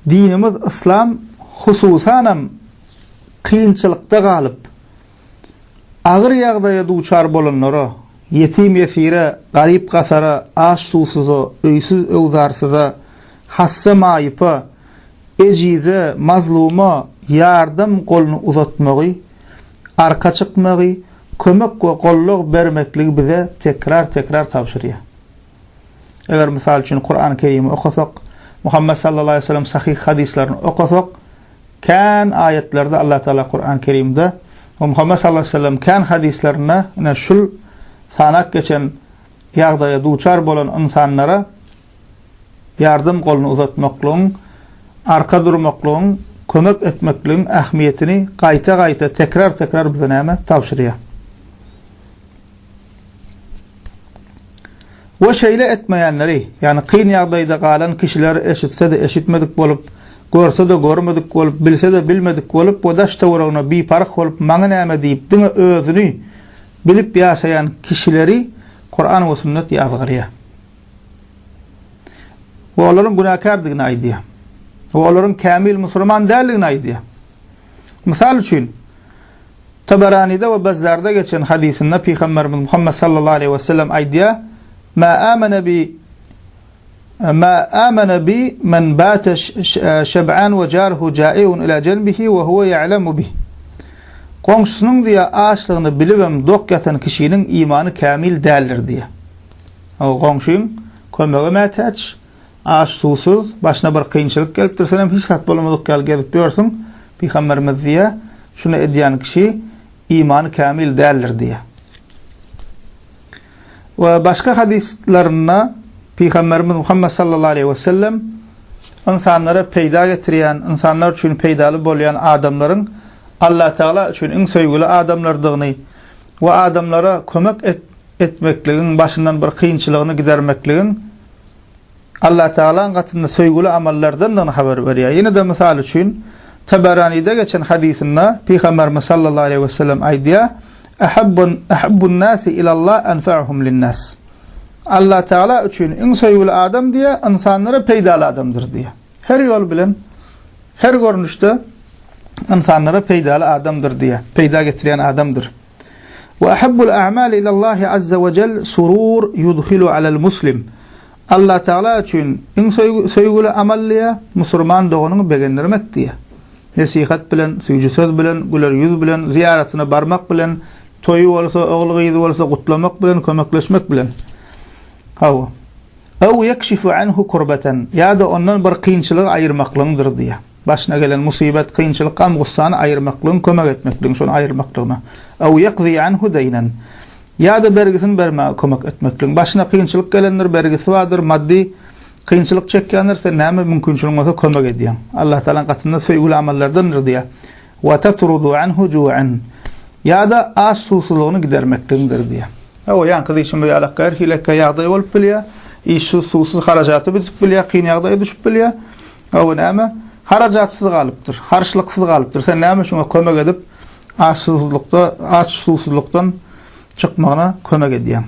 dinimiz İslam hususanam kıyınçılıkta galyp ağır ýagdaýa duçar bolanlara, yetim yesire, garip gasara, aş susuza, öýsüz öwzarsyza, hassa maýypa, ejize, mazluma yardım golunu uzatmagy, arka çykmagy, kömek we golluk bermekligi bize tekrar tapşyrýar. Eger misal üçin Kuran-Kerimi okasak, Muhammed sallallahu aleyhi ve sellem sahih hadislerini okasak, kan ayetlerde Allah Teala Kuran-Kerimde ve Muhammed sallallahu aleyhi ve sellem kan hadislerine şul sanak geçen ýagdaýa duçar bolan insanlara yardım golunu uzatmaklığın, arka durmaklığın, kömek etmekliğin ähmiýetini gaýta tekrar bize näme tapşyrýar. Ve şeýle etmeýänleri, yani kyn ýagdaýda galan kişiler eşitse de eşitmedik bolup, görse de görmedik bolup, bilse de bilmedik bolup, o daş tawragyna bipark bolup, maňa näme diýip, diňe özüni bilip ýaşaýan kişileri Kur'an we sünnet ýazgyrýar. We olaryň günahkardygyny aýdýar. We olaryň kamil musulman däldigini aýdýar. Misal üçin Tabarani'de we Bazzar'da geçen hadisinde Peygamberimiz Muhammed sallallahu aleyhi ve sellem aýdýar: ما آمن بي من بات شبعان وجاره جائع إلى جنبه وهو يعلم به. Komşusunun diye açlığını bilibem dok yatan kişinin imanı kamil däldir diye. O komşuyun kömege mätäç, aç susuz, başına bir kıyınçılık gelipdir, senem hiç sat bolamadyk gelip diyorsun. Peygamberimiz diye şunu edýän kişi imanı kamil däldir diye. Ve başka hadislerinde Peygamberimiz Muhammed sallallahu aleyhi ve sellem insanlara peyda getirýän, insanlar üçin peydaly bolýan adamların Allah Teala üçin iň söýgüli adamlardygyny we adamlara kömek etmekligiň başyndan bir kıyınçylygyny gidermekligiň Allah Teala'nın gatynda söýgüli amallardan da haber berýär. Ýene de misal üçin Tabarani'de geçen hadisinde Peygamberimiz sallallahu aleyhi ve sellem aýdýar: Ahabbun nasi ilallah anfa'uhum linnas. Allah Teala üçün iň söýgüli adam diye insanlara peydaly adamdır diye. Her yol bilen, her görnüşde insanlara peydaly adamdır diye, peyda getirýän adamdır. Ve ahabbul a'mal ilallah azza ve cel surur yudkhilu alal muslim. Allah Teala üçün iň söýgüli amallyğa musulman doganyny begendirmek diye. Nesihat bilen, süýjü söz bilen, güler ýüz bilen, ziyaretyne barmak bilen, toyu bolsa, ogly gyzy bolsa gutlamak bilen, kömekleşmek bilen. Hawa. Aw yakshifu anhu kurbatan. Ya da ondan bir kıyınçylygy aýyrmaklygydyr diye. Başına gelen musibet, kıyınçylyk, gam, gussany aýyrmaklygyň, kömek etmekligiň, şonu aýyrmaklygyna. Aw yaqdi anhu daynan. Ya da bergisini berme, kömek etmekligiň. Başına kıyınçylyk gelenler bergisi bardyr, maddi kıyınçylyk çekýänler sen näme mümkinçiligin bolsa kömek edýän. Allah Taala gatynda söýgüli amallardandyr diye. Wa tatrudu anhu ju'an. Ya da aç susuzluğunu gidermektedir diye. O yani kızışım bir alakar hilekka ýagdaý bolup bilýär. İşi susuz harajaty bitip bilýär, kyn ýagdaýa düşüp bilýär. O näme? Harajatsız galypdyr, harçlyksız galypdyr. Sen näme şoňa kömek edip aç susuzlukdan çykmagyna kömek edýän.